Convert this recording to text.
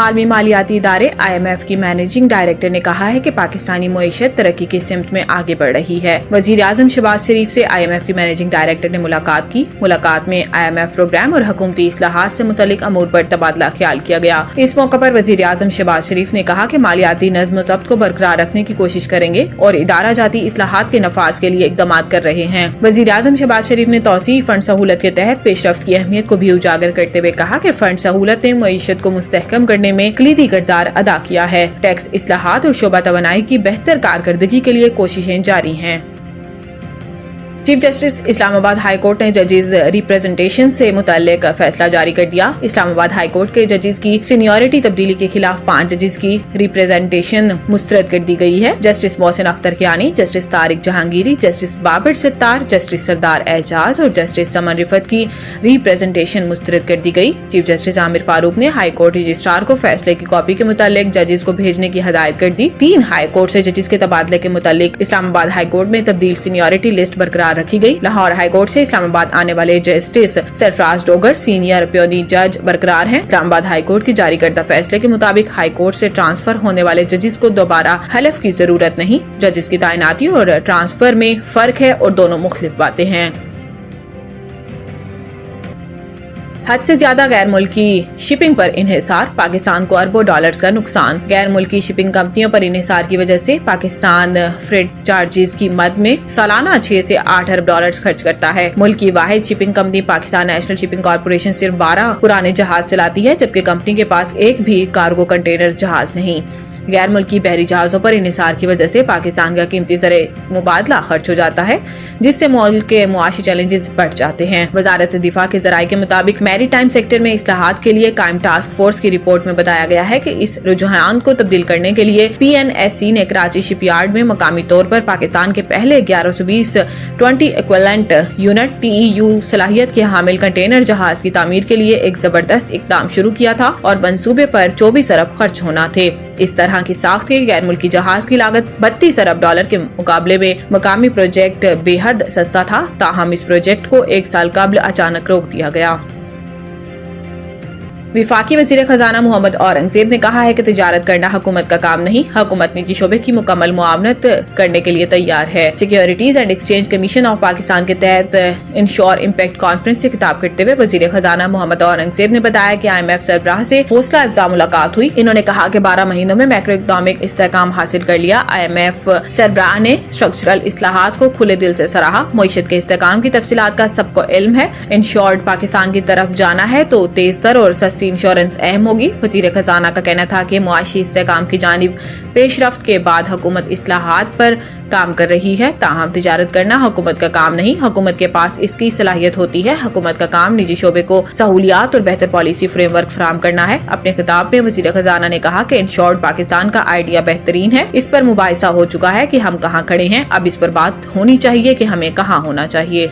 عالمی مالیاتی ادارے IMF کی مینیجنگ ڈائریکٹر نے کہا ہے کہ پاکستانی معیشت ترقی کی سمت میں آگے بڑھ رہی ہے۔ وزیر اعظم شہباز شریف سے IMF کی مینیجنگ ڈائریکٹر نے ملاقات کی۔ ملاقات میں IMF پروگرام اور حکومتی اصلاحات سے متعلق امور پر تبادلہ خیال کیا گیا۔ اس موقع پر وزیر اعظم شہباز شریف نے کہا کہ مالیاتی نظم و ضبط کو برقرار رکھنے کی کوشش کریں گے اور ادارہ جاتی اصلاحات کے نفاذ کے لیے اقدامات کر رہے ہیں۔ وزیر اعظم شہباز شریف نے توسیعی فنڈ سہولت کے تحت پیش رفت کی اہمیت کو بھی اجاگر کرتے ہوئے کہا کہ فنڈ سہولت نے معیشت کو مستحکم کرنے میں کلیدی کردار ادا کیا ہے۔ ٹیکس اصلاحات اور شعبہ توانائی کی بہتر کارکردگی کے لیے کوششیں جاری ہیں۔ چیف جسٹس اسلام آباد ہائی کورٹ نے ججز ریپریزنٹیشن سے متعلق فیصلہ جاری کر دیا۔ اسلام آباد ہائی کورٹ کے ججز کی سینیورٹی تبدیلی کے خلاف 5 ججز کی ریپریزنٹیشن مسترد کر دی گئی ہے۔ Justice Mohsin Akhtar Kayani, justice Tariq Jahangiri, justice Babar ستار، جسٹس سردار اعجاز اور جسٹس سمن رفت کی ریپریزنٹیشن مسترد کر دی گئی۔ چیف جسٹس عامر فاروق نے ہائی کورٹ رجسٹرار کو فیصلے کی کاپی کے متعلق ججز کو بھیجنے کی ہدایت کر دی۔ 3 ہائی کورٹ سے ججز کے تبادلے کے متعلق اسلام آباد ہائی کورٹ میں تبدیل سینیورٹی لسٹ برقرار رکھی گئی۔ لاہور ہائی کورٹ سے اسلام آباد آنے والے جسٹس سرفراز ڈوگر سینئر پیونی جج برقرار ہیں۔ اسلام آباد ہائی کورٹ کی جاری کردہ فیصلے کے مطابق ہائی کورٹ سے ٹرانسفر ہونے والے ججز کو دوبارہ حلف کی ضرورت نہیں۔ ججز کی تعیناتی اور ٹرانسفر میں فرق ہے اور دونوں مختلف باتیں ہیں۔ حد سے زیادہ غیر ملکی شپنگ پر انحصار، پاکستان کو اربوں ڈالرز کا نقصان۔ غیر ملکی شپنگ کمپنیوں پر انحصار کی وجہ سے پاکستان فریٹ چارجز کی مد میں سالانہ 6 سے 8 ارب ڈالرز خرچ کرتا ہے۔ ملک کی واحد shipping company Pakistan national shipping corporation صرف 12 پرانے جہاز چلاتی ہے، جبکہ کمپنی کے پاس ایک بھی کارگو کنٹینر جہاز نہیں۔ غیر ملکی بحری جہازوں پر انحصار کی وجہ سے پاکستان کا قیمتی زر مبادلہ خرچ ہو جاتا ہے، جس سے ملک کے معاشی چیلنجز بڑھ جاتے ہیں۔ وزارت دفاع کے ذرائع کے مطابق میری ٹائم سیکٹر میں اصلاحات کے لیے قائم ٹاسک فورس کی رپورٹ میں بتایا گیا ہے کہ اس رجحان کو تبدیل کرنے کے لیے PNSC نے کراچی شپ یارڈ میں مقامی طور پر پاکستان کے پہلے 1120 20 ایکویولنٹ یونٹ TEU صلاحیت کے حامل کنٹینر جہاز کی تعمیر کے لیے ایک زبردست اقدام شروع کیا تھا اور منصوبے پر 24 ارب خرچ ہونا تھے۔ اس طرح کی ساخت کے غیر ملکی جہاز کی لاگت 32 ارب ڈالر کے مقابلے میں مقامی پروجیکٹ بے حد سستا تھا، تاہم اس پروجیکٹ کو 1 سال قبل اچانک روک دیا گیا۔ وفاقی وزیر خزانہ محمد اورنگزیب نے کہا ہے کہ تجارت کرنا حکومت کا کام نہیں، حکومت نجی شعبے کی مکمل معاونت کرنے کے لیے تیار ہے۔ Securities and exchange commission of Pakistan کے تحت انشور امپیکٹ کانفرنس سے خطاب کرتے ہوئے وزیر خزانہ محمد اورنگزیب نے بتایا کہ IMF سربراہ سے حوصلہ افزا ملاقات ہوئی۔ انہوں نے کہا کہ 12 مہینوں میں میکرو اکنامک استحکام حاصل کر لیا۔ IMF سربراہ نے اسٹرکچرل اصلاحات کو کھلے دل سے سراہا۔ معیشت کے استحکام کی تفصیلات کا سب کو علم ہے۔ انشورڈ پاکستان کی طرف جانا ہے تو تیز تر اور سستی انشورنس اہم ہوگی۔ وزیر خزانہ کا کہنا تھا کہ معاشی استحکام کی جانب پیش رفت کے بعد حکومت اصلاحات پر کام کر رہی ہے، تاہم تجارت کرنا حکومت کا کام نہیں، حکومت کے پاس اس کی صلاحیت ہوتی ہے۔ حکومت کا کام نجی شعبے کو سہولیات اور بہتر پالیسی فریم ورک فراہم کرنا ہے۔ اپنے خطاب میں وزیر خزانہ نے کہا کہ انشورڈ پاکستان کا آئیڈیا بہترین ہے، اس پر مباحثہ ہو چکا ہے کہ ہم کہاں کھڑے ہیں، اب اس پر بات ہونی چاہیے کہ ہمیں کہاں ہونا چاہیے۔